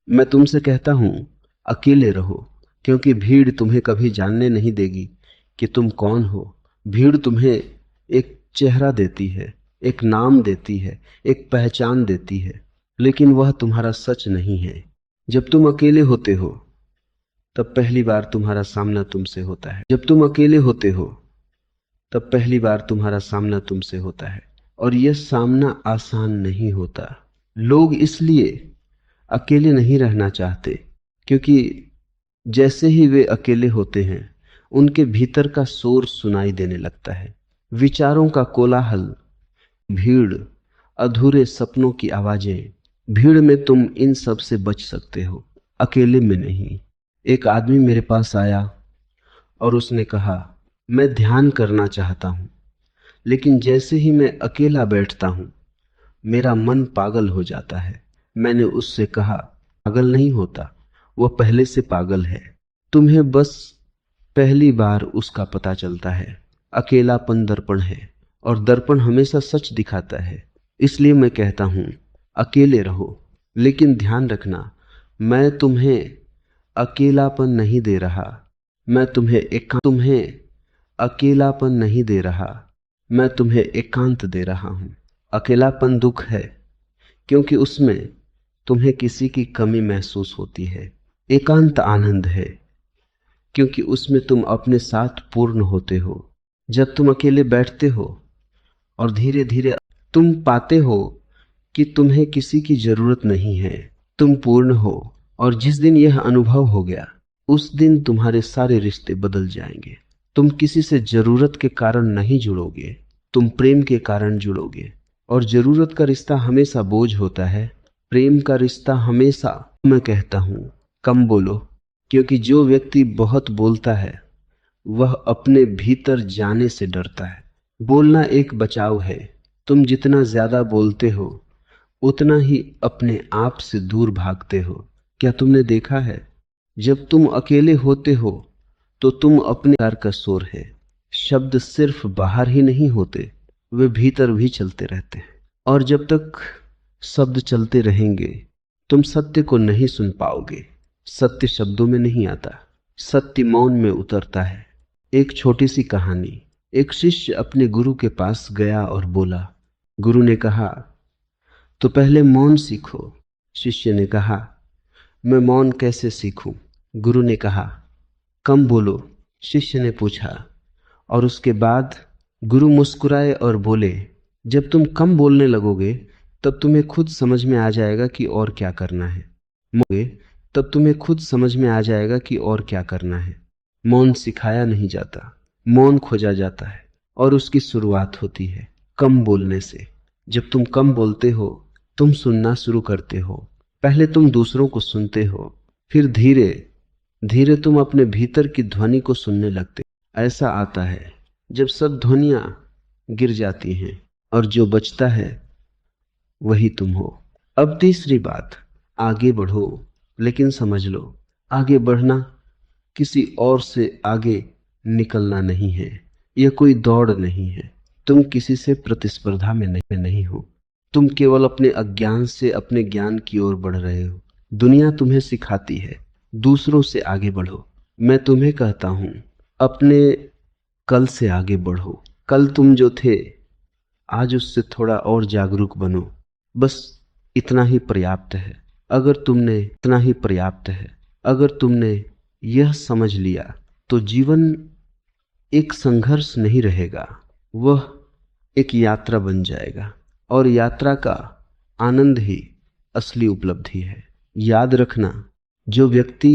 मैं तुमसे कहता हूं, अकेले रहो, क्योंकि भीड़ तुम्हें कभी जानने नहीं देगी कि तुम कौन हो। भीड़ तुम्हें एक चेहरा देती है, एक नाम देती है, एक पहचान देती है, लेकिन वह तुम्हारा सच नहीं है। जब तुम अकेले होते हो तब पहली बार तुम्हारा सामना तुमसे होता है। जब तुम अकेले होते हो तब पहली बार तुम्हारा सामना तुमसे होता है, और यह सामना आसान नहीं होता। लोग इसलिए अकेले नहीं रहना चाहते क्योंकि जैसे ही वे अकेले होते हैं उनके भीतर का शोर सुनाई देने लगता है। विचारों का कोलाहल, भीड़, अधूरे सपनों की आवाजें। भीड़ में तुम इन सब से बच सकते हो, अकेले में नहीं। एक आदमी मेरे पास आया और उसने कहा, मैं ध्यान करना चाहता हूं, लेकिन जैसे ही मैं अकेला बैठता हूं मेरा मन पागल हो जाता है। मैंने उससे कहा, पागल नहीं होता, वह पहले से पागल है। तुम्हें बस पहली बार उसका पता चलता है। अकेलापन दर्पण है, और दर्पण हमेशा सच दिखाता है। इसलिए मैं कहता हूं, अकेले रहो, लेकिन ध्यान रखना, मैं तुम्हें अकेलापन नहीं दे रहा। मैं तुम्हें अकेलापन नहीं दे रहा, मैं तुम्हें एकांत दे रहा हूं। अकेलापन दुख है क्योंकि उसमें तुम्हें किसी की कमी महसूस होती है। एकांत आनंद है क्योंकि उसमें तुम अपने साथ पूर्ण होते हो। जब तुम अकेले बैठते हो और धीरे धीरे तुम पाते हो कि तुम्हें किसी की जरूरत नहीं है, तुम पूर्ण हो। और जिस दिन यह अनुभव हो गया उस दिन तुम्हारे सारे रिश्ते बदल जाएंगे। तुम किसी से जरूरत के कारण नहीं जुड़ोगे, तुम प्रेम के कारण जुड़ोगे। और जरूरत का रिश्ता हमेशा बोझ होता है, प्रेम का रिश्ता हमेशा। मैं कहता हूं, कम बोलो, क्योंकि जो व्यक्ति बहुत बोलता है वह अपने भीतर जाने से डरता है। बोलना एक बचाव है। तुम जितना ज्यादा बोलते हो उतना ही अपने आप से दूर भागते हो। क्या तुमने देखा है, जब तुम अकेले होते हो तो तुम अपने प्यार का शोर है। शब्द सिर्फ बाहर ही नहीं होते, वे भीतर भी चलते रहते हैं। और जब तक शब्द चलते रहेंगे तुम सत्य को नहीं सुन पाओगे। सत्य शब्दों में नहीं आता, सत्य मौन में उतरता है। एक छोटी सी कहानी। एक शिष्य अपने गुरु के पास गया और बोला। गुरु ने कहा, तो पहले मौन सीखो। शिष्य ने कहा, मैं मौन कैसे सीखूं? गुरु ने कहा, कम बोलो। शिष्य ने पूछा, और उसके बाद गुरु मुस्कुराए और बोले, जब तुम कम बोलने लगोगे तब तुम्हें खुद समझ में आ जाएगा कि और क्या करना है। तब तुम्हें खुद समझ में आ जाएगा कि और क्या करना है। मौन सिखाया नहीं जाता, मौन खोजा जाता है, और उसकी शुरुआत होती है कम बोलने से। जब तुम कम बोलते हो तुम सुनना शुरू करते हो। पहले तुम दूसरों को सुनते हो, फिर धीरे धीरे तुम अपने भीतर की ध्वनि को सुनने लगते। ऐसा आता है जब सब ध्वनियां गिर जाती हैं और जो बचता है वही तुम हो। अब तीसरी बात, आगे बढ़ो, लेकिन समझ लो, आगे बढ़ना किसी और से आगे निकलना नहीं है। यह कोई दौड़ नहीं है। तुम किसी से प्रतिस्पर्धा में नहीं हो। तुम केवल अपने अज्ञान से अपने ज्ञान की ओर बढ़ रहे हो। दुनिया तुम्हें सिखाती है दूसरों से आगे बढ़ो। मैं तुम्हें कहता हूं, अपने कल से आगे बढ़ो। कल तुम जो थे आज उससे थोड़ा और जागरूक बनो। बस इतना ही पर्याप्त है। अगर तुमने यह समझ लिया तो जीवन एक संघर्ष नहीं रहेगा, वह एक यात्रा बन जाएगा। और यात्रा का आनंद ही असली उपलब्धि है। याद रखना, जो व्यक्ति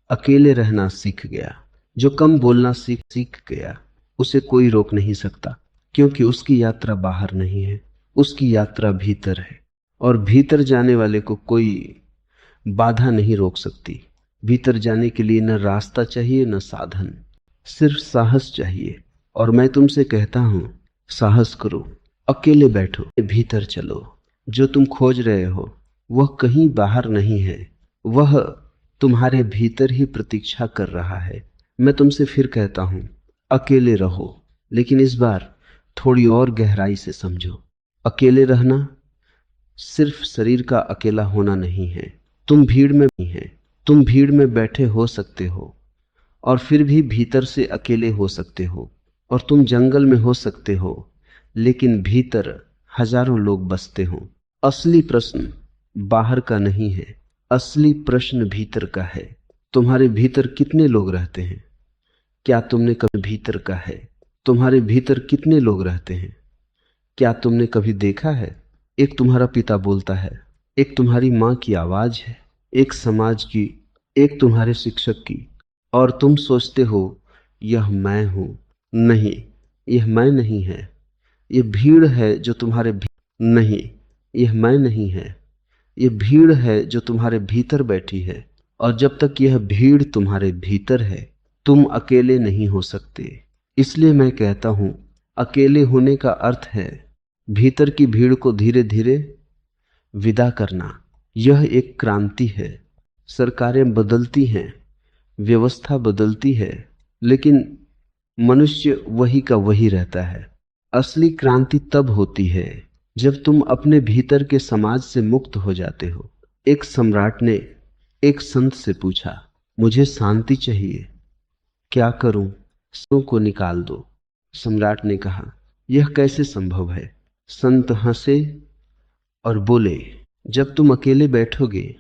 अकेले रहना सीख गया, जो कम बोलना सीख गया, उसे कोई रोक नहीं सकता, क्योंकि उसकी यात्रा बाहर नहीं है, उसकी यात्रा भीतर है। और भीतर जाने वाले को कोई बाधा नहीं रोक सकती। भीतर जाने के लिए न रास्ता चाहिए न साधन, सिर्फ साहस चाहिए। और मैं तुमसे कहता हूं, साहस करो, अकेले बैठो, भीतर चलो। जो तुम खोज रहे हो वह कहीं बाहर नहीं है, वह तुम्हारे भीतर ही प्रतीक्षा कर रहा है। मैं तुमसे फिर कहता हूं, अकेले रहो, लेकिन इस बार थोड़ी और गहराई से समझो। अकेले रहना सिर्फ शरीर का अकेला होना नहीं है, तुम भीड़ में नहीं है। तुम भीड़ में बैठे हो सकते हो और फिर भी भीतर से अकेले हो सकते हो, और तुम जंगल में हो सकते हो लेकिन भीतर हजारों लोग बसते हो। असली प्रश्न बाहर का नहीं है, असली प्रश्न भीतर का है। तुम्हारे भीतर कितने लोग रहते हैं? क्या तुमने कभी भीतर का है? तुम्हारे भीतर कितने लोग रहते हैं? क्या तुमने कभी देखा है? एक तुम्हारा पिता बोलता है, एक तुम्हारी माँ की आवाज है, एक समाज की, एक तुम्हारे शिक्षक की, और तुम सोचते हो यह मैं हूं। नहीं, यह मैं नहीं है। यह भीड़ है जो तुम्हारे नहीं, यह मैं नहीं है। यह भीड़ है जो तुम्हारे भीतर बैठी है, और जब तक यह भीड़ तुम्हारे भीतर है तुम अकेले नहीं हो सकते। इसलिए मैं कहता हूं, अकेले होने का अर्थ है भीतर की भीड़ को धीरे धीरे विदा करना। यह एक क्रांति है। सरकारें बदलती हैं, व्यवस्था बदलती है, लेकिन मनुष्य वही का वही रहता है। असली क्रांति तब होती है जब तुम अपने भीतर के समाज से मुक्त हो जाते हो। एक सम्राट ने एक संत से पूछा, मुझे शांति चाहिए, क्या करूं? सबों को निकाल दो। सम्राट ने कहा, यह कैसे संभव है? संत हंसे और बोले, जब तुम अकेले बैठोगे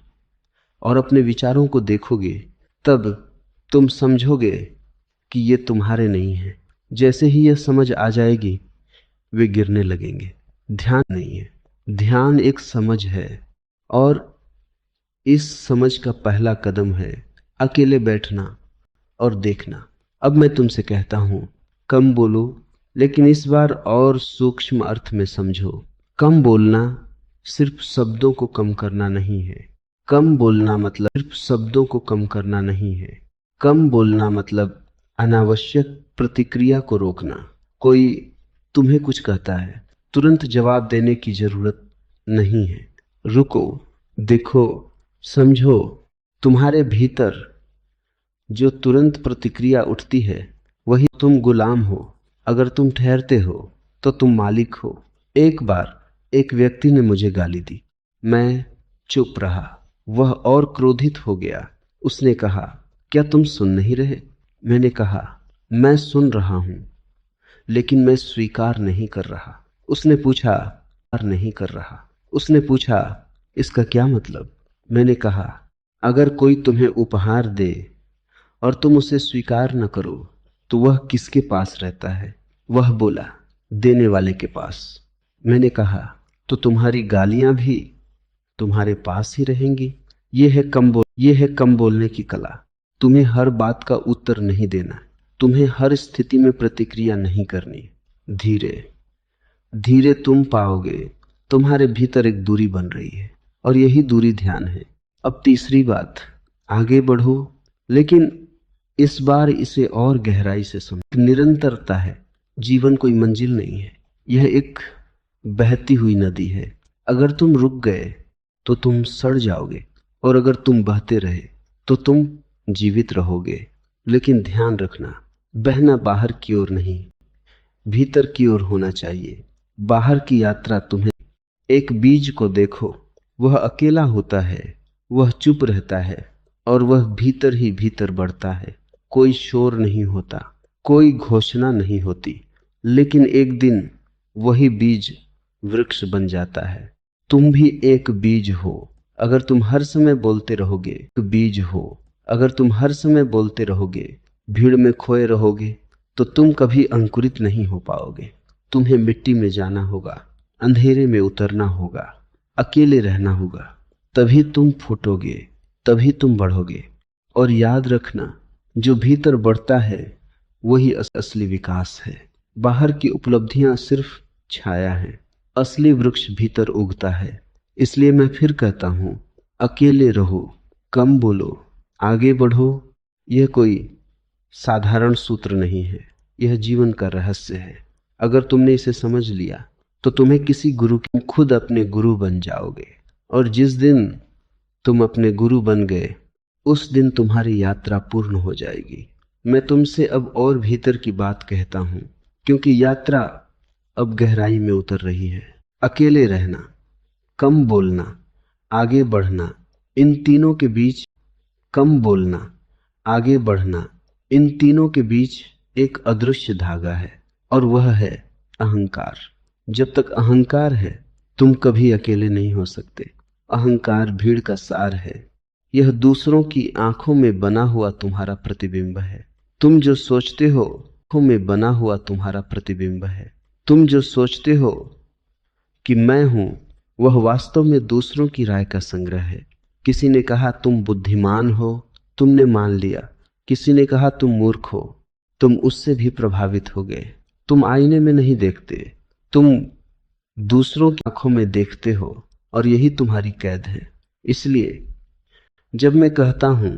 और अपने विचारों को देखोगे तब तुम समझोगे कि ये तुम्हारे नहीं है। जैसे ही यह समझ आ जाएगी वे गिरने लगेंगे। ध्यान नहीं है, ध्यान एक समझ है, और इस समझ का पहला कदम है अकेले बैठना और देखना। अब मैं तुमसे कहता हूं, कम बोलो, लेकिन इस बार और सूक्ष्म अर्थ में समझो। कम बोलना सिर्फ शब्दों को कम करना नहीं है। कम बोलना मतलब सिर्फ शब्दों को कम करना नहीं है। कम बोलना मतलब अनावश्यक प्रतिक्रिया को रोकना। कोई तुम्हें कुछ कहता है, तुरंत जवाब देने की जरूरत नहीं है। रुको, देखो, समझो। तुम्हारे भीतर जो तुरंत प्रतिक्रिया उठती है वही तुम गुलाम हो। अगर तुम ठहरते हो तो तुम मालिक हो। एक बार एक व्यक्ति ने मुझे गाली दी, मैं चुप रहा। वह और क्रोधित हो गया। उसने कहा, क्या तुम सुन नहीं रहे? मैंने कहा, मैं सुन रहा हूं लेकिन मैं स्वीकार नहीं कर रहा। उसने पूछा, नहीं कर रहा। उसने पूछा, इसका क्या मतलब? मैंने कहा, अगर कोई तुम्हें उपहार दे और तुम उसे स्वीकार न करो तो वह किसके पास रहता है? वह बोला, देने वाले के पास। मैंने कहा, तो तुम्हारी गालियां भी तुम्हारे पास ही रहेंगी। ये है कम बोलने की कला। तुम्हें हर बात का उत्तर नहीं देना, तुम्हें हर स्थिति में प्रतिक्रिया नहीं करनी। धीरे धीरे तुम पाओगे तुम्हारे भीतर एक दूरी बन रही है, और यही दूरी ध्यान है। अब तीसरी बात, आगे बढ़ो, लेकिन इस बार इसे और गहराई से समझो। निरंतरता है, जीवन कोई मंजिल नहीं है। यह एक बहती हुई नदी है। अगर तुम रुक गए तो तुम सड़ जाओगे, और अगर तुम बहते रहे तो तुम जीवित रहोगे। लेकिन ध्यान रखना, बहना बाहर की ओर नहीं, भीतर की ओर होना चाहिए। बाहर की यात्रा तुम्हें, एक बीज को देखो, वह अकेला होता है, वह चुप रहता है, और वह भीतर ही भीतर बढ़ता है। कोई शोर नहीं होता, कोई घोषणा नहीं होती, लेकिन एक दिन वही बीज वृक्ष बन जाता है। तुम भी एक बीज हो। अगर तुम हर समय बोलते रहोगे, एक बीज हो। अगर तुम हर समय बोलते रहोगे, भीड़ में खोए रहोगे, तो तुम कभी अंकुरित नहीं हो पाओगे। तुम्हें मिट्टी में जाना होगा, अंधेरे में उतरना होगा, अकेले रहना होगा, तभी तुम फूटोगे, तभी तुम बढ़ोगे। और याद रखना, जो भीतर बढ़ता है वही असली विकास है। बाहर की उपलब्धियां सिर्फ छाया है, असली वृक्ष भीतर उगता है। इसलिए मैं फिर कहता हूं, अकेले रहो, कम बोलो, आगे बढ़ो। यह कोई साधारण सूत्र नहीं है, यह जीवन का रहस्य है। अगर तुमने इसे समझ लिया तो तुम्हें किसी गुरु की, खुद अपने गुरु बन जाओगे। और जिस दिन तुम अपने गुरु बन गए उस दिन तुम्हारी यात्रा पूर्ण हो जाएगी। मैं तुमसे अब और भीतर की बात कहता हूं, क्योंकि यात्रा अब गहराई में उतर रही है। अकेले रहना, कम बोलना, आगे बढ़ना, इन तीनों के बीच कम बोलना, आगे बढ़ना, इन तीनों के बीच एक अदृश्य धागा है और वह है अहंकार। जब तक अहंकार है तुम कभी अकेले नहीं हो सकते। अहंकार भीड़ का सार है। यह दूसरों की आंखों में बना हुआ तुम्हारा प्रतिबिंब है। तुम जो सोचते हो आंखों में बना हुआ तुम्हारा प्रतिबिंब है। तुम जो सोचते हो कि मैं हूं, वह वास्तव में दूसरों की राय का संग्रह है। किसी ने कहा तुम बुद्धिमान हो, तुमने मान लिया। किसी ने कहा तुम मूर्ख हो, तुम उससे भी प्रभावित हो गए। तुम आईने में नहीं देखते, तुम दूसरों की आंखों में देखते हो और यही तुम्हारी कैद है। इसलिए जब मैं कहता हूं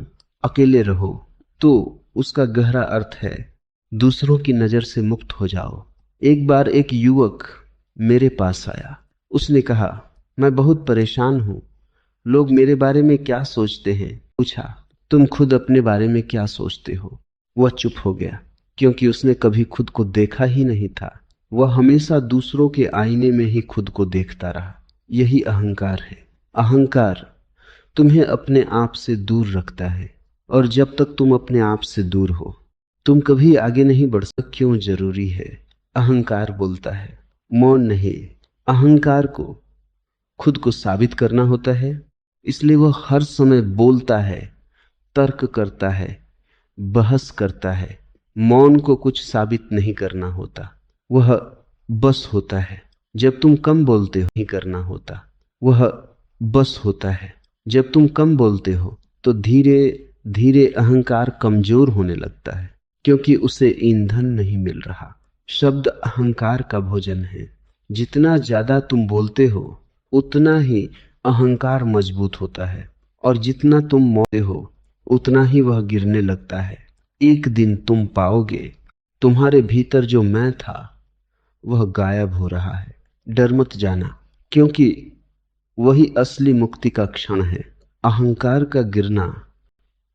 अकेले रहो, तो उसका गहरा अर्थ है दूसरों की नजर से मुक्त हो जाओ। एक बार एक युवक मेरे पास आया। उसने कहा मैं बहुत परेशान हूं, लोग मेरे बारे में क्या सोचते हैं। पूछा तुम खुद अपने बारे में क्या सोचते हो। वह चुप हो गया, क्योंकि उसने कभी खुद को देखा ही नहीं था। वह हमेशा दूसरों के आईने में ही खुद को देखता रहा। यही अहंकार है। अहंकार तुम्हें अपने आप से दूर रखता है, और जब तक तुम अपने आप से दूर हो तुम कभी आगे नहीं बढ़ सकते। क्यों जरूरी है? अहंकार बोलता है, मौन नहीं। अहंकार को खुद को साबित करना होता है, इसलिए वह हर समय बोलता है, तर्क करता है, बहस करता है। मौन को कुछ साबित नहीं करना होता, वह बस होता है। जब तुम कम बोलते हो नहीं करना होता, वह बस होता है। जब तुम कम बोलते हो तो धीरे धीरे अहंकार कमजोर होने लगता है, क्योंकि उसे ईंधन नहीं मिल रहा। शब्द अहंकार का भोजन है। जितना ज्यादा तुम बोलते हो उतना ही अहंकार मजबूत होता है, और जितना तुम मौते हो उतना ही वह गिरने लगता है। एक दिन तुम पाओगे तुम्हारे भीतर जो मैं था वह गायब हो रहा है। डर मत जाना, क्योंकि वही असली मुक्ति का क्षण है। अहंकार का गिरना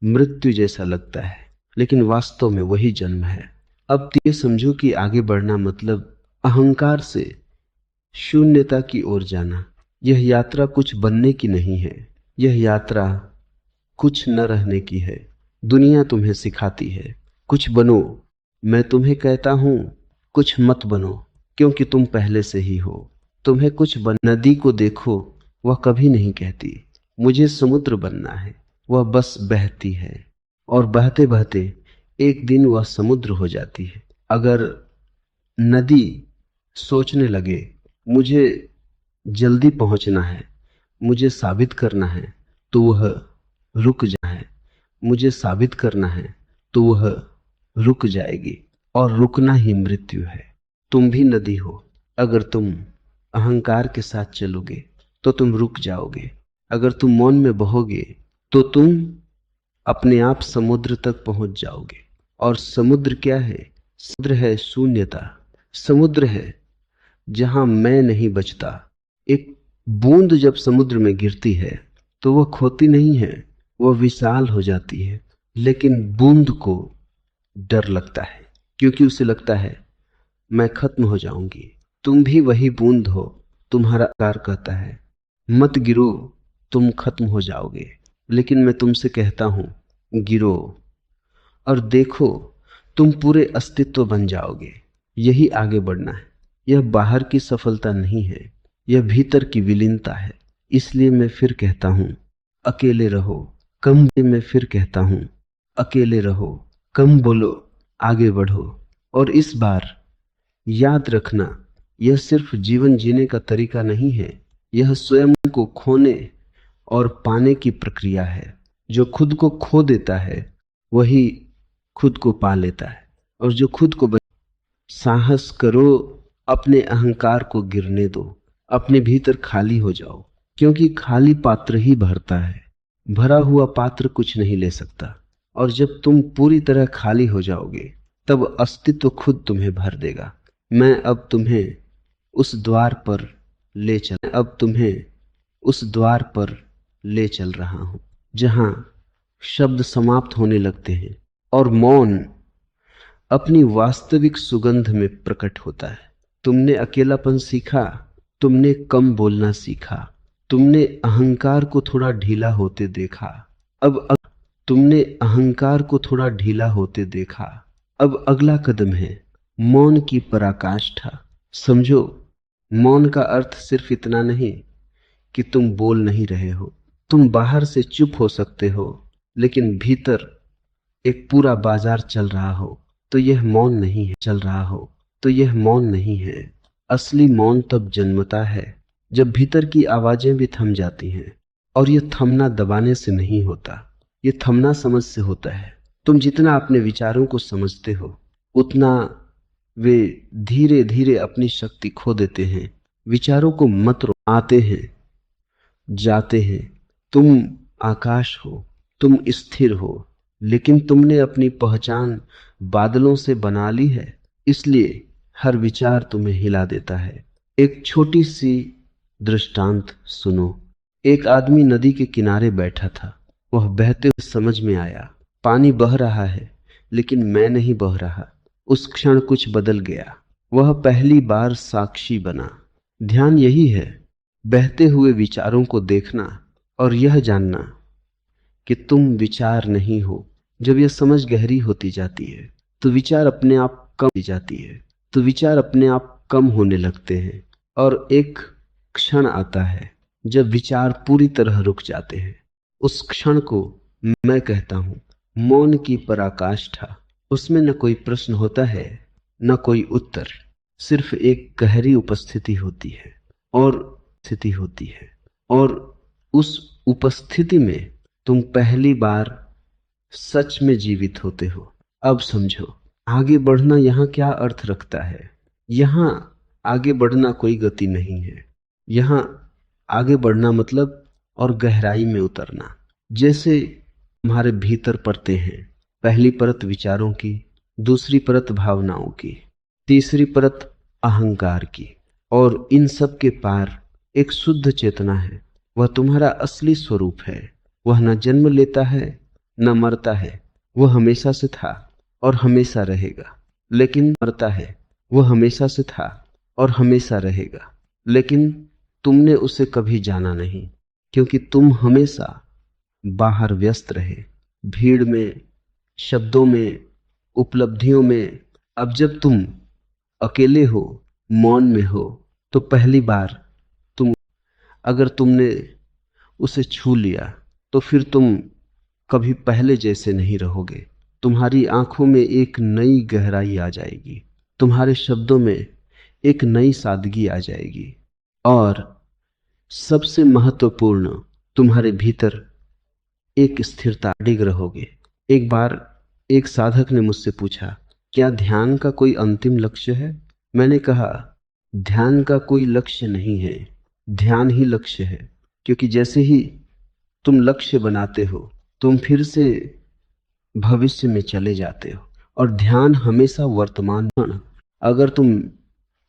मृत्यु जैसा लगता है, लेकिन वास्तव में वही जन्म है। अब ये समझो कि आगे बढ़ना मतलब अहंकार से शून्यता की ओर जाना। यह यात्रा कुछ बनने की नहीं है, यह यात्रा कुछ न रहने की है। दुनिया तुम्हें सिखाती है कुछ बनो। मैं तुम्हें कहता हूं कुछ मत बनो, क्योंकि तुम पहले से ही हो। तुम्हें कुछ बन। नदी को देखो, वह कभी नहीं कहती मुझे समुद्र बनना है। वह बस बहती है, और बहते बहते एक दिन वह समुद्र हो जाती है। अगर नदी सोचने लगे मुझे जल्दी पहुंचना है, मुझे साबित करना है, तो वह रुक जाए। मुझे साबित करना है तो वह रुक जाएगी, और रुकना ही मृत्यु है। तुम भी नदी हो। अगर तुम अहंकार के साथ चलोगे तो तुम रुक जाओगे। अगर तुम मौन में बहोगे तो तुम अपने आप समुद्र तक पहुंच जाओगे। और समुद्र क्या है? समुद्र है शून्यता। समुद्र है जहां मैं नहीं बचता। एक बूंद जब समुद्र में गिरती है तो वह खोती नहीं है, वह विशाल हो जाती है। लेकिन बूंद को डर लगता है, क्योंकि उसे लगता है मैं खत्म हो जाऊंगी। तुम भी वही बूंद हो। तुम्हारा आकार कहता है मत गिरो, तुम खत्म हो जाओगे। लेकिन मैं तुमसे कहता हूं गिरो, और देखो तुम पूरे अस्तित्व बन जाओगे। यही आगे बढ़ना है। यह बाहर की सफलता नहीं है, यह भीतर की विलीनता है। इसलिए मैं फिर कहता हूं अकेले रहो, कम। मैं फिर कहता हूं अकेले रहो, कम बोलो, आगे बढ़ो। और इस बार याद रखना, यह सिर्फ जीवन जीने का तरीका नहीं है, यह स्वयं को खोने और पाने की प्रक्रिया है। जो खुद को खो देता है वही खुद को पा लेता है। और जो खुद को साहस करो, अपने अहंकार को गिरने दो, अपने भीतर खाली हो जाओ, क्योंकि खाली पात्र ही भरता है, भरा हुआ पात्र कुछ नहीं ले सकता। और जब तुम पूरी तरह खाली हो जाओगे तब अस्तित्व खुद तुम्हें भर देगा। मैं अब तुम्हें उस द्वार पर ले चल रहा हूं जहां शब्द समाप्त होने लगते हैं और मौन अपनी वास्तविक सुगंध में प्रकट होता है। तुमने अकेलापन सीखा, तुमने कम बोलना सीखा, तुमने अहंकार को थोड़ा ढीला होते देखा। तुमने अहंकार को थोड़ा ढीला होते देखा। अब अगला कदम है मौन की पराकाष्ठा। समझो, मौन का अर्थ सिर्फ इतना नहीं कि तुम बोल नहीं रहे हो। तुम बाहर से चुप हो सकते हो, लेकिन भीतर एक पूरा बाजार चल रहा हो तो यह मौन नहीं है। चल रहा हो तो यह मौन नहीं है। असली मौन तब जन्मता है जब भीतर की आवाजें भी थम जाती हैं। और यह थमना दबाने से नहीं होता, यह थमना समझ से होता है। तुम जितना अपने विचारों को समझते हो, उतना वे धीरे धीरे अपनी शक्ति खो देते हैं। विचारों को मत रो, आते हैं जाते हैं। तुम आकाश हो, तुम स्थिर हो, लेकिन तुमने अपनी पहचान बादलों से बना ली है, इसलिए हर विचार तुम्हें हिला देता है। एक छोटी सी दृष्टांत सुनो। एक आदमी नदी के किनारे बैठा था। वह बहते हुए समझ में आया, पानी बह रहा है लेकिन मैं नहीं बह रहा। उस क्षण कुछ बदल गया। वह पहली बार साक्षी बना। ध्यान यही है, बहते हुए विचारों को देखना और यह जानना कि तुम विचार नहीं हो। जब यह समझ गहरी होती जाती है तो विचार अपने आप कम हो जाती है, तो विचार अपने आप कम होने लगते हैं। और एक क्षण आता है जब विचार पूरी तरह रुक जाते हैं। उस क्षण को मैं कहता हूं मौन की पराकाष्ठा। उसमें न कोई प्रश्न होता है, न कोई उत्तर, सिर्फ एक गहरी उपस्थिति होती है और उस उपस्थिति में तुम पहली बार सच में जीवित होते हो। अब समझो, आगे बढ़ना यहां क्या अर्थ रखता है। यहां आगे बढ़ना कोई गति नहीं है। यहां आगे बढ़ना मतलब और गहराई में उतरना। जैसे तुम्हारे भीतर परतें हैं, पहली परत विचारों की, दूसरी परत भावनाओं की, तीसरी परत अहंकार की, और इन सब के पार एक शुद्ध चेतना है। वह तुम्हारा असली स्वरूप है। वह न जन्म लेता है न मरता है। वह हमेशा से था और हमेशा रहेगा, लेकिन मरता है। वह हमेशा से था और हमेशा रहेगा, लेकिन तुमने उसे कभी जाना नहीं, क्योंकि तुम हमेशा बाहर व्यस्त रहे, भीड़ में, शब्दों में, उपलब्धियों में। अब जब तुम अकेले हो, मौन में हो, तो पहली बार अगर तुमने उसे छू लिया तो फिर तुम कभी पहले जैसे नहीं रहोगे। तुम्हारी आंखों में एक नई गहराई आ जाएगी, तुम्हारे शब्दों में एक नई सादगी आ जाएगी, और सबसे महत्वपूर्ण, तुम्हारे भीतर एक स्थिरता, डिग रहोगे। एक बार एक साधक ने मुझसे पूछा, क्या ध्यान का कोई अंतिम लक्ष्य है? मैंने कहा, ध्यान का कोई लक्ष्य नहीं है, ध्यान ही लक्ष्य है। क्योंकि जैसे ही तुम लक्ष्य बनाते हो, तुम फिर से भविष्य में चले जाते हो, और ध्यान हमेशा वर्तमान। अगर तुम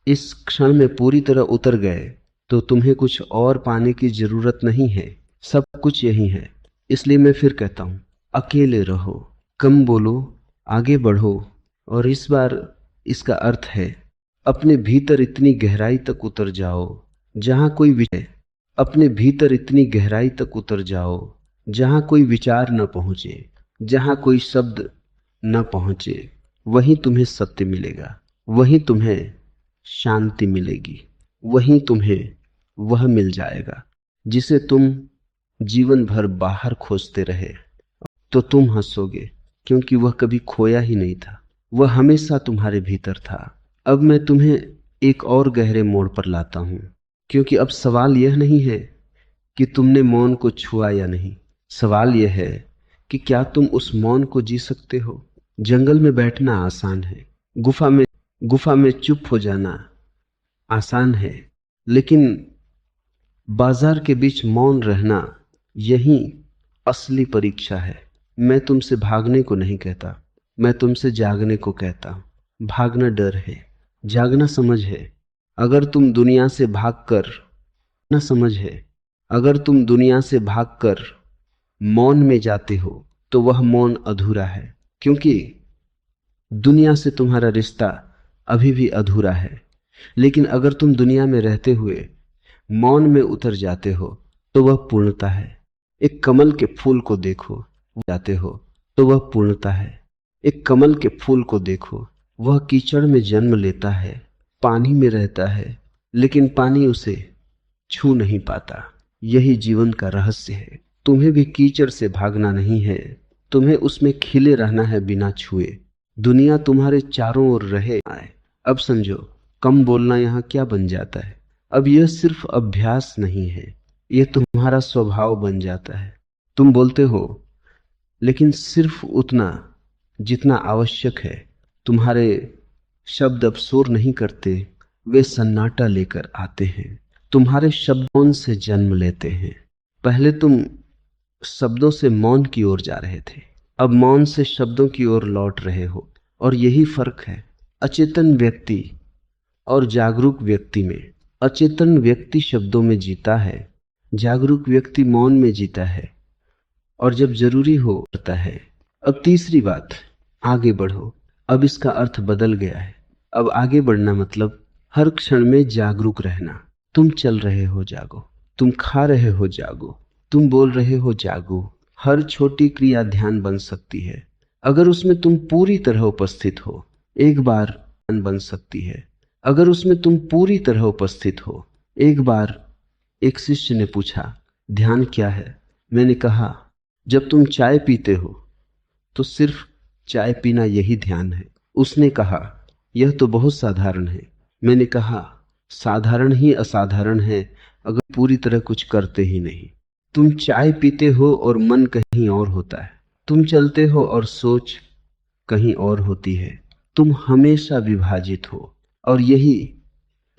इस क्षण में पूरी तरह उतर गए तो तुम्हें कुछ और पाने की जरूरत नहीं है, सब कुछ यही है। इसलिए मैं फिर कहता हूं, अकेले रहो, कम बोलो, आगे बढ़ो। और इस बार इसका अर्थ है अपने भीतर इतनी गहराई तक उतर जाओ जहां कोई विचार, अपने भीतर इतनी गहराई तक उतर जाओ जहां कोई विचार न पहुंचे, जहां कोई शब्द न पहुंचे। वहीं तुम्हें सत्य मिलेगा, वहीं तुम्हें शांति मिलेगी, वहीं तुम्हें वह मिल जाएगा जिसे तुम जीवन भर बाहर खोजते रहे। तो तुम हंसोगे, क्योंकि वह कभी खोया ही नहीं था, वह हमेशा तुम्हारे भीतर था। अब मैं तुम्हें एक और गहरे मोड़ पर लाता हूं, क्योंकि अब सवाल यह नहीं है कि तुमने मौन को छुआ या नहीं। सवाल यह है कि क्या तुम उस मौन को जी सकते हो। जंगल में बैठना आसान है, गुफा में चुप हो जाना आसान है, लेकिन बाजार के बीच मौन रहना, यही असली परीक्षा है। मैं तुमसे भागने को नहीं कहता, मैं तुमसे जागने को कहता हूं। भागना डर है, जागना समझ है। अगर तुम दुनिया से भागकर न समझ है, अगर तुम दुनिया से भागकर मौन में जाते हो तो वह मौन अधूरा है, क्योंकि दुनिया से तुम्हारा रिश्ता अभी भी अधूरा है। लेकिन अगर तुम दुनिया में रहते हुए मौन में उतर जाते हो तो वह पूर्णता है। एक कमल के फूल को देखो, जाते हो तो वह पूर्णता है। एक कमल के फूल को देखो, वह कीचड़ में जन्म लेता है, पानी में रहता है, लेकिन पानी उसे छू नहीं पाता। यही जीवन का रहस्य है। तुम्हें भी कीचड़ से भागना नहीं है, तुम्हें उसमें खिले रहना है बिना छुए। दुनिया तुम्हारे चारों ओर रहे आए। अब समझो, कम बोलना यहाँ क्या बन जाता है। अब यह सिर्फ अभ्यास नहीं है, यह तुम्हारा स्वभाव बन जाता है। तुम बोलते हो, लेकिन सिर्फ उतना जितना आवश्यक है। तुम्हारे शब्द अब शोर नहीं करते, वे सन्नाटा लेकर आते हैं। तुम्हारे शब्द मौन से जन्म लेते हैं। पहले तुम शब्दों से मौन की ओर जा रहे थे, अब मौन से शब्दों की ओर लौट रहे हो। और यही फर्क है अचेतन व्यक्ति और जागरूक व्यक्ति में। अचेतन व्यक्ति शब्दों में जीता है, जागरूक व्यक्ति मौन में जीता है, और जब जरूरी हो करता है। अब तीसरी बात, आगे बढ़ो। अब इसका अर्थ बदल गया है। अब आगे बढ़ना मतलब हर क्षण में जागरूक रहना। तुम चल रहे हो, जागो। तुम खा रहे हो, जागो। तुम बोल रहे हो, जागो। हर छोटी क्रिया ध्यान बन सकती है अगर उसमें तुम पूरी तरह उपस्थित हो। एक बार ध्यान बन सकती है अगर उसमें तुम पूरी तरह उपस्थित हो। एक बार एक शिष्य ने पूछा, ध्यान क्या है? मैंने कहा, जब तुम चाय पीते हो तो सिर्फ चाय पीना यही ध्यान है। उसने कहा, यह तो बहुत साधारण है। मैंने कहा, साधारण ही असाधारण है अगर पूरी तरह कुछ करते ही नहीं। तुम चाय पीते हो और मन कहीं और होता है। तुम चलते हो और सोच कहीं और होती है। तुम हमेशा विभाजित हो, और यही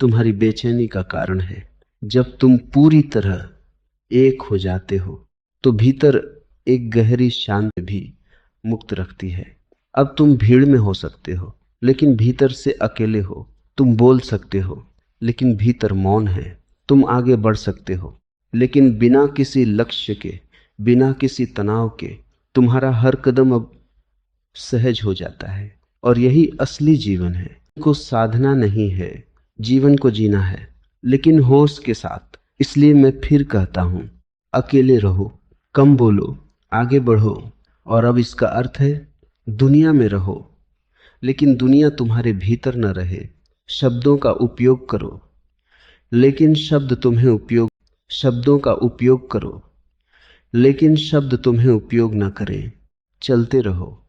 तुम्हारी बेचैनी का कारण है। जब तुम पूरी तरह एक हो जाते हो तो भीतर एक गहरी शांति भी मुक्त रखती है। अब तुम भीड़ में हो सकते हो, लेकिन भीतर से अकेले हो। तुम बोल सकते हो, लेकिन भीतर मौन है। तुम आगे बढ़ सकते हो, लेकिन बिना किसी लक्ष्य के, बिना किसी तनाव के। तुम्हारा हर कदम अब सहज हो जाता है, और यही असली जीवन है। को साधना नहीं है, जीवन को जीना है, लेकिन होश के साथ। इसलिए मैं फिर कहता हूं, अकेले रहो, कम बोलो, आगे बढ़ो। और अब इसका अर्थ है, दुनिया में रहो, लेकिन दुनिया तुम्हारे भीतर न रहे। शब्दों का उपयोग करो, लेकिन शब्दों का उपयोग करो, लेकिन शब्द तुम्हें उपयोग न करें। चलते रहो,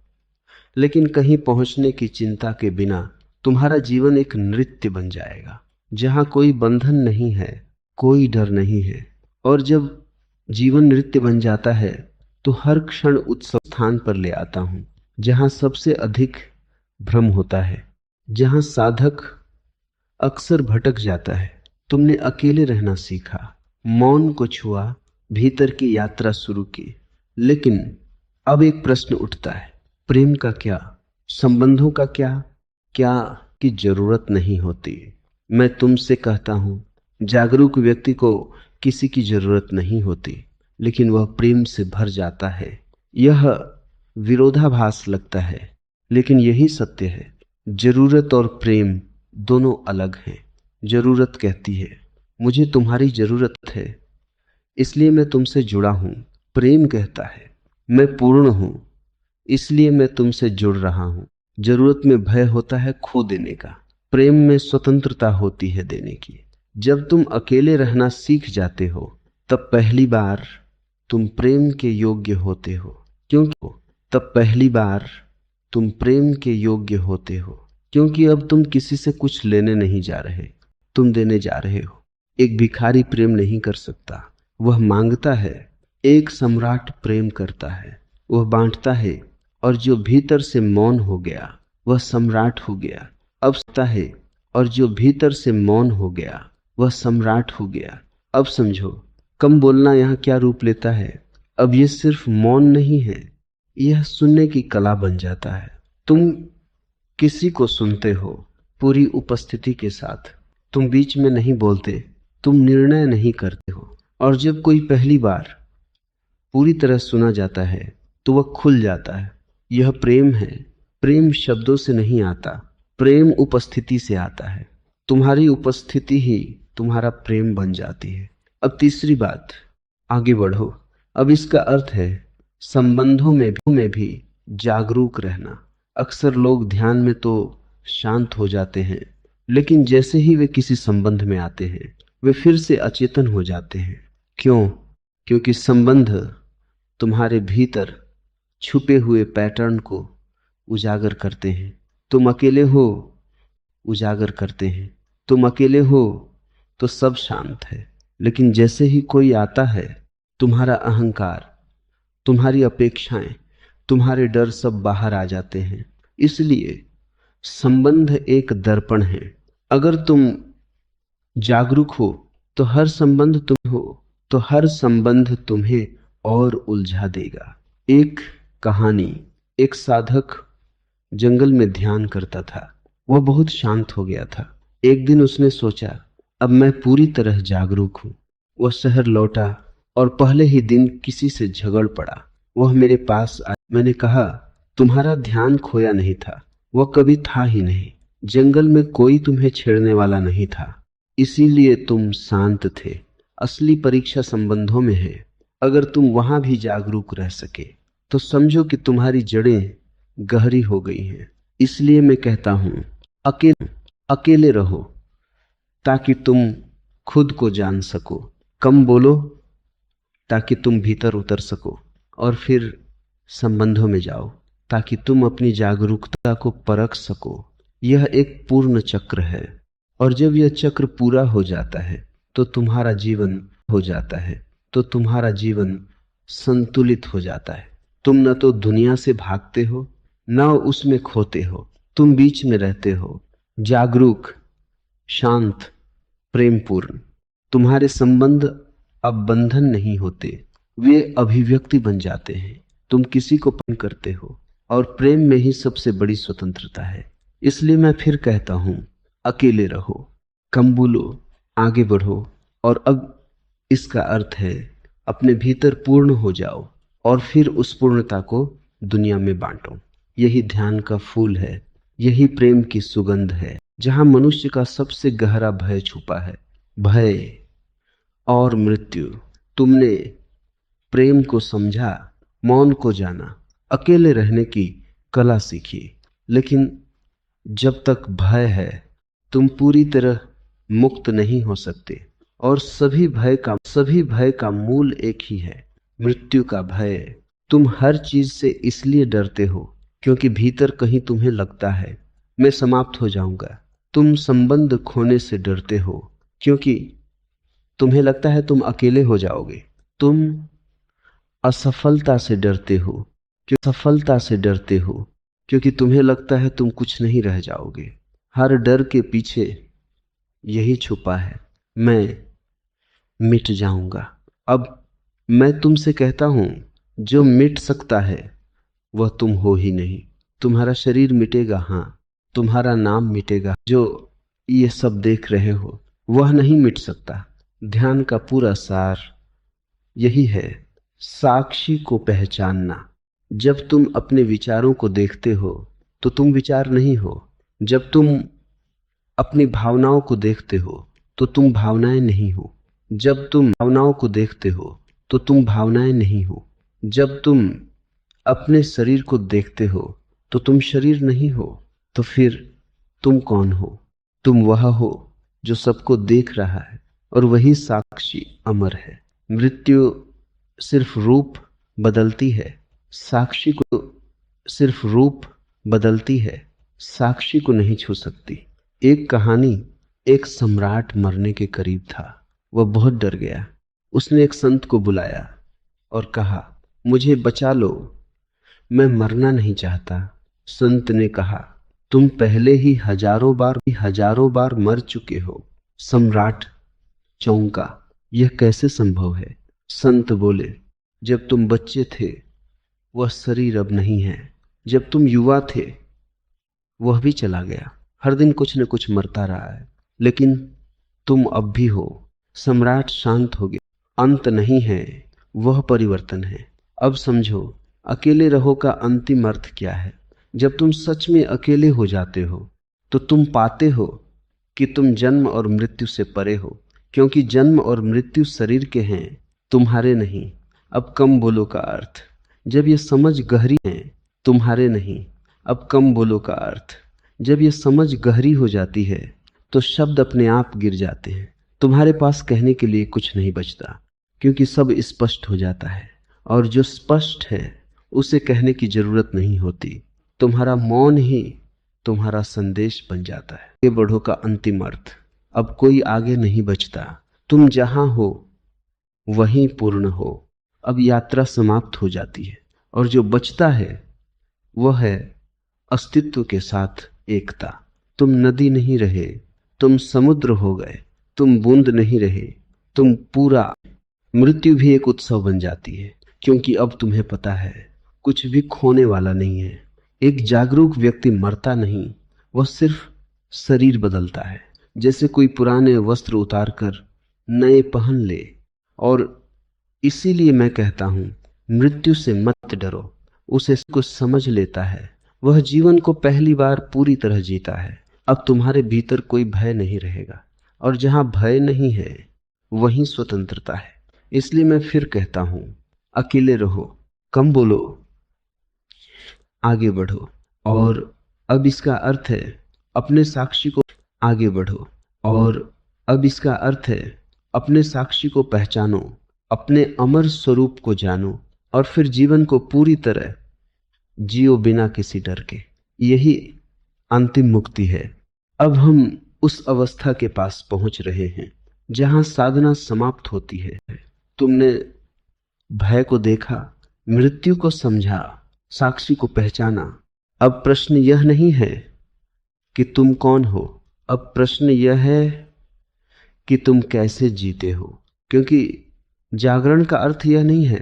लेकिन कहीं पहुंचने की चिंता के बिना। तुम्हारा जीवन एक नृत्य बन जाएगा, जहां कोई बंधन नहीं है, कोई डर नहीं है। और जब जीवन नृत्य बन जाता है तो हर क्षण उत्सव स्थान पर ले आता हूं, जहां सबसे अधिक भ्रम होता है, जहां साधक अक्सर भटक जाता है। तुमने अकेले रहना सीखा, मौन को छुआ, भीतर की यात्रा शुरू की। लेकिन अब एक प्रश्न उठता है, प्रेम का क्या, संबंधों का क्या? क्या की जरूरत नहीं होती? मैं तुमसे कहता हूं, जागरूक व्यक्ति को किसी की जरूरत नहीं होती, लेकिन वह प्रेम से भर जाता है। यह विरोधाभास लगता है, लेकिन यही सत्य है। जरूरत और प्रेम दोनों अलग हैं। जरूरत कहती है, मुझे तुम्हारी जरूरत है, इसलिए मैं तुमसे जुड़ा हूं। प्रेम कहता है, मैं पूर्ण हूं, इसलिए मैं तुमसे जुड़ रहा हूं। जरूरत में भय होता है खो देने का, प्रेम में स्वतंत्रता होती है देने की। जब तुम अकेले रहना सीख जाते हो, तब पहली बार तुम प्रेम के योग्य होते हो। क्योंकि तब पहली बार तुम प्रेम के योग्य होते हो, क्योंकि अब तुम किसी से कुछ लेने नहीं जा रहे, तुम देने जा रहे हो। एक भिखारी प्रेम नहीं कर सकता, वह मांगता है। एक सम्राट प्रेम करता है, वह बांटता है। और जो भीतर से मौन हो गया वह सम्राट हो गया। अब सकता है, और जो भीतर से मौन हो गया वह सम्राट हो गया। अब समझो, कम बोलना यहाँ क्या रूप लेता है। अब यह सिर्फ मौन नहीं है, यह सुनने की कला बन जाता है। तुम किसी को सुनते हो पूरी उपस्थिति के साथ। तुम बीच में नहीं बोलते, तुम निर्णय नहीं करते हो। और जब कोई पहली बार पूरी तरह सुना जाता है तो वह खुल जाता है। यह प्रेम है। प्रेम शब्दों से नहीं आता, प्रेम उपस्थिति से आता है। तुम्हारी उपस्थिति ही तुम्हारा प्रेम बन जाती है। अब तीसरी बात, आगे बढ़ो। अब इसका अर्थ है संबंधों में भी जागरूक रहना। अक्सर लोग ध्यान में तो शांत हो जाते हैं, लेकिन जैसे ही वे किसी संबंध में आते हैं वे फिर से अचेतन हो जाते हैं। क्यों? क्योंकि संबंध तुम्हारे भीतर छुपे हुए पैटर्न को उजागर करते हैं। तुम अकेले हो, उजागर करते हैं। तुम अकेले हो तो सब शांत है, लेकिन जैसे ही कोई आता है, तुम्हारा अहंकार, तुम्हारी अपेक्षाएं, तुम्हारे डर सब बाहर आ जाते हैं। इसलिए संबंध एक दर्पण है। अगर तुम जागरूक हो तो हर संबंध तुम्हें और उलझा देगा। एक कहानी, एक साधक जंगल में ध्यान करता था। वह बहुत शांत हो गया था। एक दिन उसने सोचा, अब मैं पूरी तरह जागरूक हूं। वह शहर लौटा और पहले ही दिन किसी से झगड़ पड़ा। वह मेरे पास आया। मैंने कहा, तुम्हारा ध्यान खोया नहीं था, वह कभी था ही नहीं। जंगल में कोई तुम्हें छेड़ने वाला नहीं था, इसीलिए तुम शांत थे। असली परीक्षा संबंधों में है। अगर तुम वहां भी जागरूक रह सके तो समझो कि तुम्हारी जड़ें गहरी हो गई हैं। इसलिए मैं कहता हूं, अकेले रहो ताकि तुम खुद को जान सको। कम बोलो ताकि तुम भीतर उतर सको, और फिर संबंधों में जाओ ताकि तुम अपनी जागरूकता को परख सको। यह एक पूर्ण चक्र है, और जब यह चक्र पूरा हो जाता है तो तुम्हारा जीवन संतुलित हो जाता है। तुम न तो दुनिया से भागते हो, न उसमें खोते हो। तुम बीच में रहते हो, जागरूक, शांत, प्रेमपूर्ण। तुम्हारे संबंध अब बंधन नहीं होते, वे अभिव्यक्ति बन जाते हैं। तुम किसी को प्रेम करते हो, और प्रेम में ही सबसे बड़ी स्वतंत्रता है। इसलिए मैं फिर कहता हूं, अकेले रहो, कम बोलो, आगे बढ़ो। और अब इसका अर्थ है अपने भीतर पूर्ण हो जाओ और फिर उस पूर्णता को दुनिया में बांटो। यही ध्यान का फूल है, यही प्रेम की सुगंध है, जहां मनुष्य का सबसे गहरा भय छुपा है, भय और मृत्यु। तुमने प्रेम को समझा, मौन को जाना, अकेले रहने की कला सीखी। लेकिन जब तक भय है तुम पूरी तरह मुक्त नहीं हो सकते। और सभी भय का मूल एक ही है, मृत्यु का भय। तुम हर चीज से इसलिए डरते हो क्योंकि भीतर कहीं तुम्हें लगता है मैं समाप्त हो जाऊंगा। तुम संबंध खोने से डरते हो क्योंकि तुम्हें लगता है तुम अकेले हो जाओगे। तुम असफलता से डरते हो क्योंकि तुम्हें लगता है तुम कुछ नहीं रह जाओगे। हर डर के पीछे यही छुपा है, मैं मिट जाऊंगा। अब मैं तुमसे कहता हूं, जो मिट सकता है वह तुम हो ही नहीं। तुम्हारा शरीर मिटेगा, हां, तुम्हारा नाम मिटेगा, जो ये सब देख रहे हो वह नहीं मिट सकता। ध्यान का पूरा सार यही है, साक्षी को पहचानना। जब तुम अपने विचारों को देखते हो तो तुम विचार नहीं हो। जब तुम अपनी भावनाओं को देखते हो तो तुम भावनाएं नहीं हो। जब तुम भावनाओं को देखते हो तो तुम भावनाएं नहीं हो। जब तुम अपने शरीर को देखते हो तो तुम शरीर नहीं हो। तो फिर तुम कौन हो? तुम वह हो जो सबको देख रहा है, और वही साक्षी अमर है। मृत्यु सिर्फ रूप बदलती है, साक्षी को सिर्फ रूप बदलती है, साक्षी को नहीं छू सकती। एक कहानी, एक सम्राट मरने के करीब था। वह बहुत डर गया। उसने एक संत को बुलाया और कहा, मुझे बचा लो, मैं मरना नहीं चाहता। संत ने कहा, तुम पहले ही हजारों बार मर चुके हो। सम्राट चौंका, यह कैसे संभव है? संत बोले, जब तुम बच्चे थे वह शरीर अब नहीं है, जब तुम युवा थे वह भी चला गया। हर दिन कुछ न कुछ मरता रहा है, लेकिन तुम अब भी हो। सम्राट शांत हो गया। अंत नहीं है, वह परिवर्तन है। अब समझो, अकेले रहो का अंतिम अर्थ क्या है। जब तुम सच में अकेले हो जाते हो तो तुम पाते हो कि तुम जन्म और मृत्यु से परे हो, क्योंकि जन्म और मृत्यु शरीर के हैं, तुम्हारे नहीं, अब कम बोलो का अर्थ। जब ये समझ गहरी है, तुम्हारे नहीं, अब कम बोलो का अर्थ। जब ये समझ गहरी हो जाती है तो शब्द अपने आप गिर जाते हैं। तुम्हारे पास कहने के लिए कुछ नहीं बचता, क्योंकि सब स्पष्ट हो जाता है, और जो स्पष्ट है उसे कहने की जरूरत नहीं होती। तुम्हारा मौन ही तुम्हारा संदेश बन जाता है। आगे बढ़ो का अंतिम अर्थ। अब कोई आगे नहीं बचता, तुम जहां हो वहीं पूर्ण हो। अब यात्रा समाप्त हो जाती है, और जो बचता है वह है अस्तित्व के साथ एकता। तुम नदी नहीं रहे, तुम समुद्र हो गए। तुम बूंद नहीं रहे, तुम पूरा। मृत्यु भी एक उत्सव बन जाती है, क्योंकि अब तुम्हें पता है कुछ भी खोने वाला नहीं है। एक जागरूक व्यक्ति मरता नहीं, वह सिर्फ शरीर बदलता है। जैसे कोई पुराने वस्त्र उतार कर नए पहन ले। और इसीलिए मैं कहता हूं, मृत्यु से मत डरो, उसे कुछ समझ लेता है वह जीवन को पहली बार पूरी तरह जीता है। अब तुम्हारे भीतर कोई भय नहीं रहेगा, और जहां भय नहीं है वहीं स्वतंत्रता है। इसलिए मैं फिर कहता हूं, अकेले रहो, कम बोलो, आगे बढ़ो। और अब इसका अर्थ है अपने साक्षी को आगे बढ़ो। और अब इसका अर्थ है अपने साक्षी को पहचानो, अपने अमर स्वरूप को जानो, और फिर जीवन को पूरी तरह जियो बिना किसी डर के। यही अंतिम मुक्ति है। अब हम उस अवस्था के पास पहुंच रहे हैं जहां साधना समाप्त होती है। तुमने भय को देखा, मृत्यु को समझा, साक्षी को पहचाना। अब प्रश्न यह नहीं है कि तुम कौन हो, अब प्रश्न यह है कि तुम कैसे जीते हो। क्योंकि जागरण का अर्थ यह नहीं है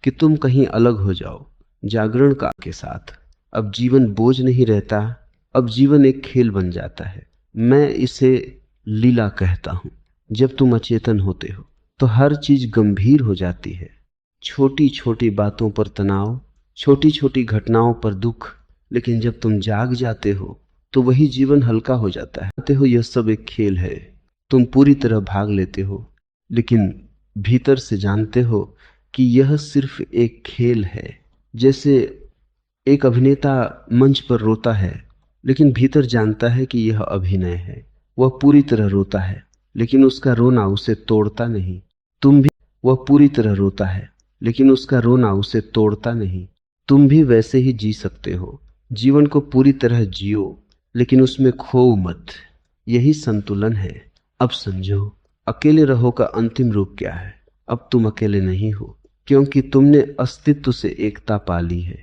कि तुम कहीं अलग हो जाओ। जागरण का के साथ अब जीवन बोझ नहीं रहता, अब जीवन एक खेल बन जाता है। मैं इसे लीला कहता हूं। जब तुम अचेतन होते हो तो हर चीज गंभीर हो जाती है। छोटी छोटी बातों पर तनाव, छोटी छोटी घटनाओं पर दुख। लेकिन जब तुम जाग जाते हो तो वही जीवन हल्का हो जाता है। जानते हो यह सब एक खेल है। तुम पूरी तरह भाग लेते हो, लेकिन भीतर से जानते हो कि यह सिर्फ एक खेल है। जैसे एक अभिनेता मंच पर रोता है, लेकिन भीतर जानता है कि यह अभिनय है। वह पूरी तरह रोता है, लेकिन उसका रोना उसे तोड़ता नहीं। तुम भी, वह पूरी तरह रोता है, लेकिन उसका रोना उसे तोड़ता नहीं। तुम भी वैसे ही जी सकते हो। जीवन को पूरी तरह जियो, लेकिन उसमें खो मत। यही संतुलन है। अब समझो, अकेले रहो का अंतिम रूप क्या है। अब तुम अकेले नहीं हो, क्योंकि तुमने अस्तित्व से एकता पाली है।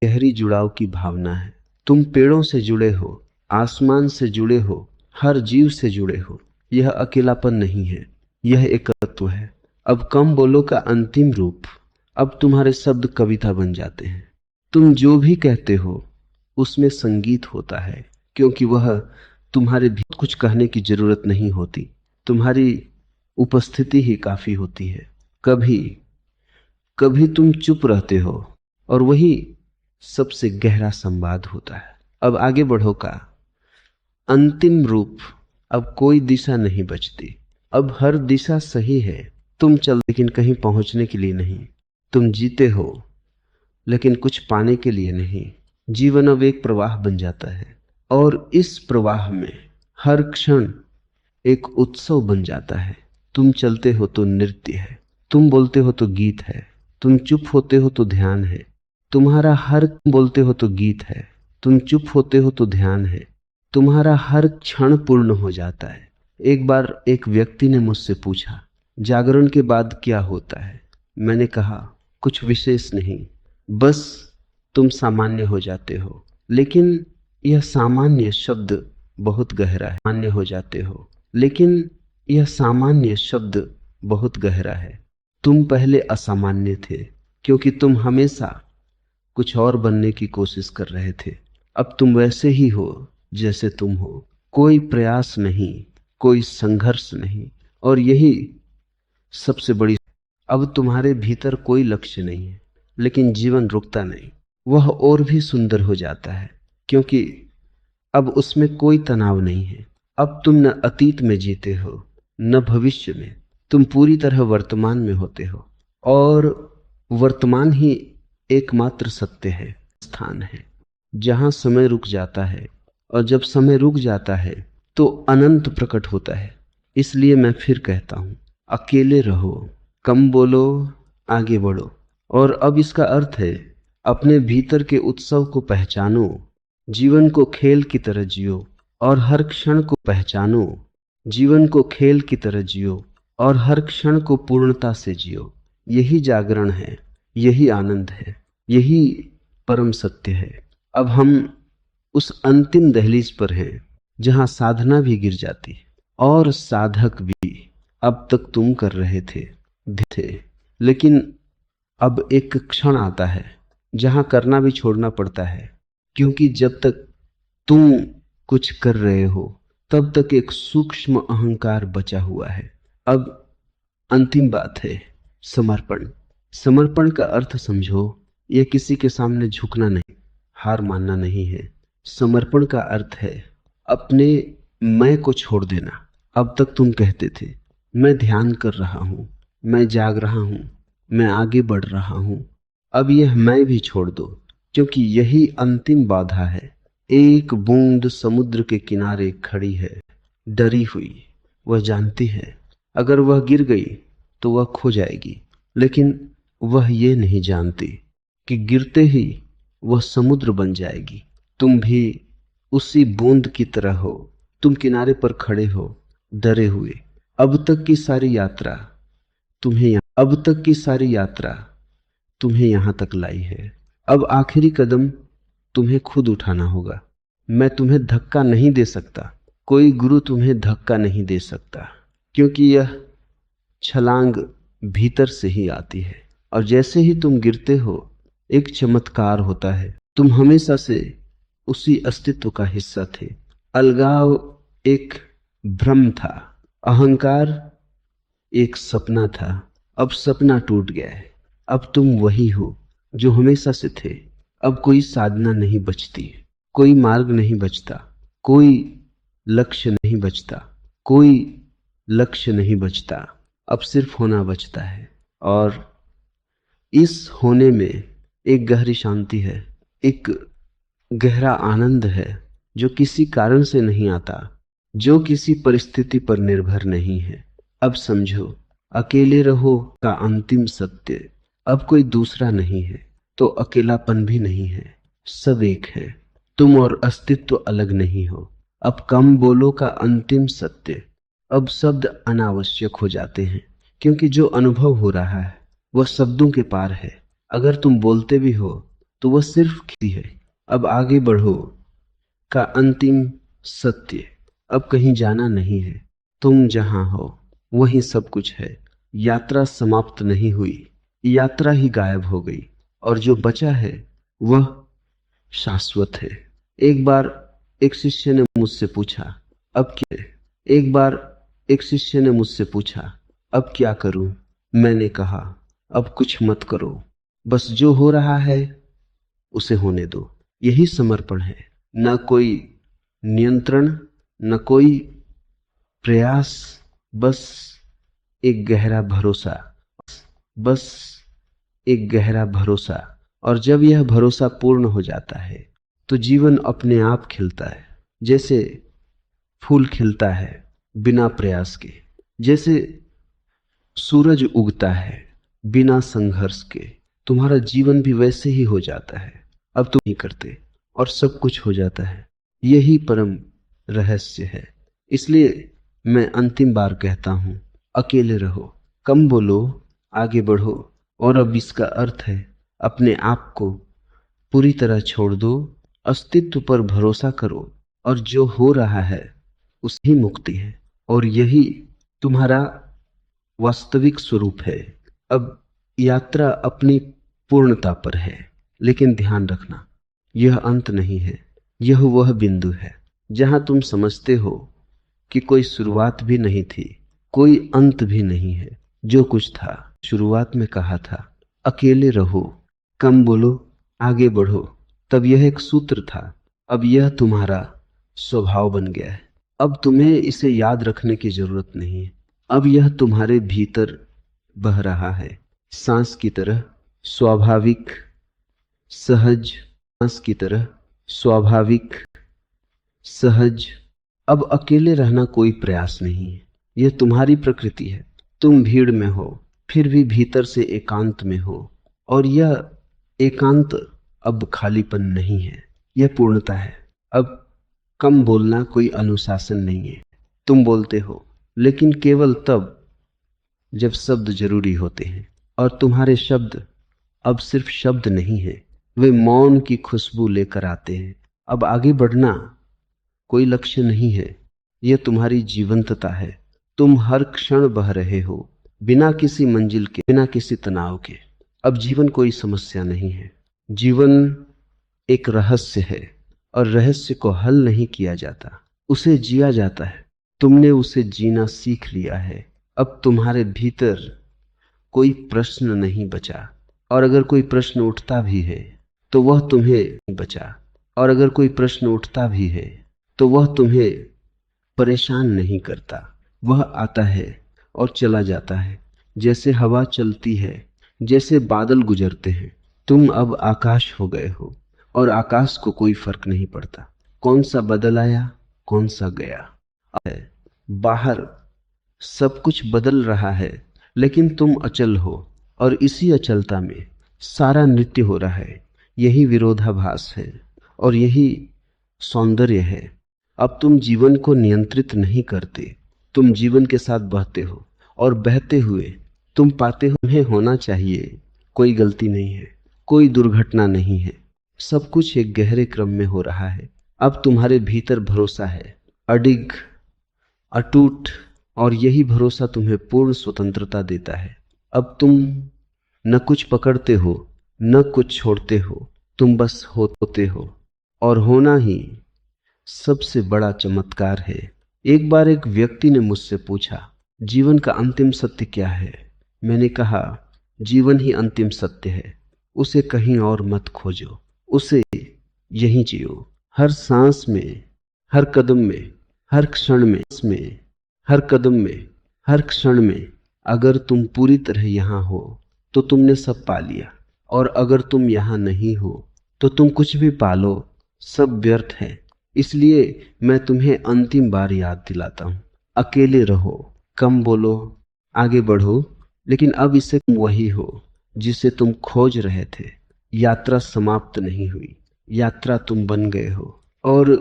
गहरी जुड़ाव की भावना है। तुम पेड़ों से जुड़े हो, आसमान से जुड़े हो, हर जीव से जुड़े हो। यह अकेलापन नहीं है, यह एकत्व है। अब कम बोलो का अंतिम रूप। अब तुम्हारे शब्द कविता बन जाते हैं। तुम जो भी कहते हो उसमें संगीत होता है, क्योंकि वह तुम्हारे भी कुछ कहने की जरूरत नहीं होती। तुम्हारी उपस्थिति ही काफी होती है। कभी कभी तुम चुप रहते हो, और वही सबसे गहरा संवाद होता है। अब आगे बढ़ो का अंतिम रूप। अब कोई दिशा नहीं बचती, अब हर दिशा सही है। तुम चल, लेकिन कहीं पहुंचने के लिए नहीं। तुम जीते हो, लेकिन कुछ पाने के लिए नहीं। जीवन अब एक प्रवाह बन जाता है, और इस प्रवाह में हर क्षण एक उत्सव बन जाता है। तुम चलते हो तो नृत्य है, तुम बोलते हो तो गीत है, तुम चुप होते हो तो ध्यान है। तुम्हारा हर बोलते हो तो गीत है, तुम चुप होते हो तो ध्यान है। तुम्हारा हर क्षण पूर्ण हो जाता है। एक बार एक व्यक्ति ने मुझसे पूछा, जागरण के बाद क्या होता है। मैंने कहा, कुछ विशेष नहीं, बस तुम सामान्य हो जाते हो। लेकिन यह सामान्य शब्द बहुत गहरा है। सामान्य हो जाते हो, लेकिन यह सामान्य शब्द बहुत गहरा है। तुम पहले असामान्य थे, क्योंकि तुम हमेशा कुछ और बनने की कोशिश कर रहे थे। अब तुम वैसे ही हो जैसे तुम हो। कोई प्रयास नहीं, कोई संघर्ष नहीं, और यही सबसे बड़ी। अब तुम्हारे भीतर कोई लक्ष्य नहीं है, लेकिन जीवन रुकता नहीं, वह और भी सुंदर हो जाता है, क्योंकि अब उसमें कोई तनाव नहीं है। अब तुम न अतीत में जीते हो, न भविष्य में। तुम पूरी तरह वर्तमान में होते हो। और वर्तमान ही एकमात्र सत्य है, स्थान है जहां समय रुक जाता है, और जब समय रुक जाता है तो अनंत प्रकट होता है। इसलिए मैं फिर कहता हूं, अकेले रहो, कम बोलो, आगे बढ़ो। और अब इसका अर्थ है, अपने भीतर के उत्सव को पहचानो, जीवन को खेल की तरह जियो और हर क्षण को पहचानो, जीवन को खेल की तरह जियो और हर क्षण को पूर्णता से जियो। यही जागरण है, यही आनंद है, यही परम सत्य है। अब हम उस अंतिम दहलीज पर हैं जहां साधना भी गिर जाती है और साधक भी। अब तक तुम कर रहे थे, लेकिन अब एक क्षण आता है जहां करना भी छोड़ना पड़ता है, क्योंकि जब तक तुम कुछ कर रहे हो तब तक एक सूक्ष्म अहंकार बचा हुआ है। अब अंतिम बात है समर्पण। समर्पण का अर्थ समझो, यह किसी के सामने झुकना नहीं, हार मानना नहीं है। समर्पण का अर्थ है अपने मैं को छोड़ देना। अब तक तुम कहते थे मैं ध्यान कर रहा हूं, मैं जाग रहा हूं, मैं आगे बढ़ रहा हूं। अब यह मैं भी छोड़ दो, क्योंकि यही अंतिम बाधा है। एक बूंद समुद्र के किनारे खड़ी है, डरी हुई। वह जानती है अगर वह गिर गई तो वह खो जाएगी, लेकिन वह ये नहीं जानती कि गिरते ही वह समुद्र बन जाएगी। तुम भी उसी बूंद की तरह हो, तुम किनारे पर खड़े हो, डरे हुए। अब तक की सारी यात्रा तुम्हें यहां तक लाई है। अब आखिरी कदम तुम्हें खुद उठाना होगा। मैं तुम्हें धक्का नहीं दे सकता, कोई गुरु तुम्हें धक्का नहीं दे सकता, क्योंकि यह छलांग भीतर से ही आती है। और जैसे ही तुम गिरते हो एक चमत्कार होता है। तुम हमेशा से उसी अस्तित्व का हिस्सा थे। अलगाव एक भ्रम था, अहंकार एक सपना था। अब सपना टूट गया है, अब तुम वही हो जो हमेशा से थे। अब कोई साधना नहीं बचती, कोई मार्ग नहीं बचता, कोई लक्ष्य नहीं बचता, कोई लक्ष्य नहीं बचता। अब सिर्फ होना बचता है। और इस होने में एक गहरी शांति है, एक गहरा आनंद है जो किसी कारण से नहीं आता, जो किसी परिस्थिति पर निर्भर नहीं है। अब समझो, अकेले रहो का अंतिम सत्य अब कोई दूसरा नहीं है, तो अकेलापन भी नहीं है, सब एक है। तुम और अस्तित्व अलग नहीं हो। अब कम बोलो का अंतिम सत्य, अब शब्द अनावश्यक हो जाते हैं, क्योंकि जो अनुभव हो रहा है वह शब्दों के पार है। अगर तुम बोलते भी हो तो वह सिर्फ खिसी है। अब आगे बढ़ो का अंतिम सत्य, अब कहीं जाना नहीं है, तुम जहां हो वहीं सब कुछ है। यात्रा समाप्त नहीं हुई, यात्रा ही गायब हो गई, और जो बचा है वह शाश्वत है। एक बार एक शिष्य ने मुझसे पूछा, अब क्या? एक बार एक शिष्य ने मुझसे पूछा, अब क्या करूं? मैंने कहा, अब कुछ मत करो, बस जो हो रहा है उसे होने दो। यही समर्पण है। न कोई नियंत्रण, न कोई प्रयास, बस एक गहरा भरोसा, बस एक गहरा भरोसा। और जब यह भरोसा पूर्ण हो जाता है तो जीवन अपने आप खिलता है, जैसे फूल खिलता है बिना प्रयास के, जैसे सूरज उगता है बिना संघर्ष के। तुम्हारा जीवन भी वैसे ही हो जाता है। अब तुम नहीं करते और सब कुछ हो जाता है। यही परम रहस्य है। इसलिए मैं अंतिम बार कहता हूं, अकेले रहो, कम बोलो, आगे बढ़ो। और अब इसका अर्थ है अपने आप को पूरी तरह छोड़ दो, अस्तित्व पर भरोसा करो, और जो हो रहा है उसकी मुक्ति है। और यही तुम्हारा वास्तविक स्वरूप है। अब यात्रा अपनी पूर्णता पर है, लेकिन ध्यान रखना, यह अंत नहीं है। यह वह बिंदु है जहां तुम समझते हो कि कोई शुरुआत भी नहीं थी, कोई अंत भी नहीं है। जो कुछ था, शुरुआत में कहा था, अकेले रहो, कम बोलो, आगे बढ़ो। तब यह एक सूत्र था, अब यह तुम्हारा स्वभाव बन गया है। अब तुम्हें इसे याद रखने की जरूरत नहीं है। अब यह तुम्हारे भीतर बह रहा है। सांस की तरह स्वाभाविक, सहज, सांस की तरह स्वाभाविक, सहज। अब अकेले रहना कोई प्रयास नहीं है, यह तुम्हारी प्रकृति है। तुम भीड़ में हो, फिर भी भीतर से एकांत में हो, और यह एकांत अब खालीपन नहीं है, यह पूर्णता है। अब कम बोलना कोई अनुशासन नहीं है। तुम बोलते हो, लेकिन केवल तब जब शब्द जरूरी होते हैं, और तुम्हारे शब्द अब सिर्फ शब्द नहीं है, वे मौन की खुशबू लेकर आते हैं। अब आगे बढ़ना कोई लक्ष्य नहीं है, यह तुम्हारी जीवंतता है। तुम हर क्षण बह रहे हो, बिना किसी मंजिल के, बिना किसी तनाव के। अब जीवन कोई समस्या नहीं है, जीवन एक रहस्य है, और रहस्य को हल नहीं किया जाता, उसे जिया जाता है। तुमने उसे जीना सीख लिया है। अब तुम्हारे भीतर कोई प्रश्न नहीं बचा, और अगर कोई प्रश्न उठता भी है तो वह तुम्हें नहीं बचा, और अगर कोई प्रश्न उठता भी है तो वह तुम्हें परेशान नहीं करता। वह आता है और चला जाता है, जैसे हवा चलती है, जैसे बादल गुजरते हैं। तुम अब आकाश हो गए हो, और आकाश को कोई फर्क नहीं पड़ता कौन सा बदल आया, कौन सा गया है। बाहर सब कुछ बदल रहा है, लेकिन तुम अचल हो, और इसी अचलता में सारा नृत्य हो रहा है। यही विरोधाभास है, और यही सौंदर्य है। अब तुम जीवन को नियंत्रित नहीं करते, तुम जीवन के साथ बहते हो, और बहते हुए तुम पाते हो तुम्हें होना चाहिए। कोई गलती नहीं है, कोई दुर्घटना नहीं है, सब कुछ एक गहरे क्रम में हो रहा है। अब तुम्हारे भीतर भरोसा है, अडिग, अटूट, और यही भरोसा तुम्हें पूर्ण स्वतंत्रता देता है। अब तुम न कुछ पकड़ते हो, न कुछ छोड़ते हो, तुम बस होते हो, और होना ही सबसे बड़ा चमत्कार है। एक बार एक व्यक्ति ने मुझसे पूछा, जीवन का अंतिम सत्य क्या है? मैंने कहा, जीवन ही अंतिम सत्य है, उसे कहीं और मत खोजो, उसे यहीं जियो। हर सांस में, हर कदम में, हर क्षण में, हर कदम में, हर क्षण में, अगर तुम पूरी तरह यहां हो तो तुमने सब पा लिया, और अगर तुम यहां नहीं हो तो तुम कुछ भी पालो, सब व्यर्थ है। इसलिए मैं तुम्हें अंतिम बार याद दिलाता हूं, अकेले रहो, कम बोलो, आगे बढ़ो, लेकिन अब इससे तुम वही हो जिसे तुम खोज रहे थे। यात्रा समाप्त नहीं हुई, यात्रा तुम बन गए हो। और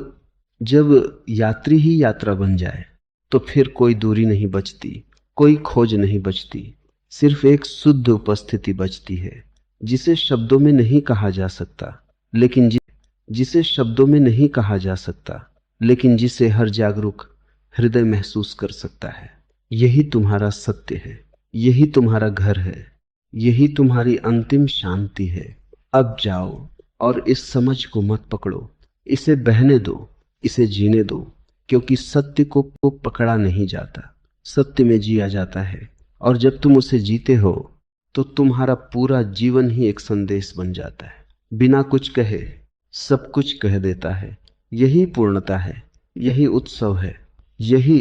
जब यात्री ही यात्रा बन जाए तो फिर कोई दूरी नहीं बचती, कोई खोज नहीं बचती, सिर्फ एक शुद्ध उपस्थिति बचती है, जिसे शब्दों में नहीं कहा जा सकता, लेकिन जिसे शब्दों में नहीं कहा जा सकता, लेकिन जिसे हर जागरूक हृदय महसूस कर सकता है। यही तुम्हारा सत्य है, यही तुम्हारा घर है, यही तुम्हारी अंतिम शांति है। अब जाओ और इस समझ को मत पकड़ो, इसे बहने दो, इसे जीने दो, क्योंकि सत्य को पकड़ा नहीं जाता, सत्य में जिया जाता है। और जब तुम उसे जीते हो तो तुम्हारा पूरा जीवन ही एक संदेश बन जाता है, बिना कुछ कहे सब कुछ कह देता है। यही पूर्णता है, यही उत्सव है, यही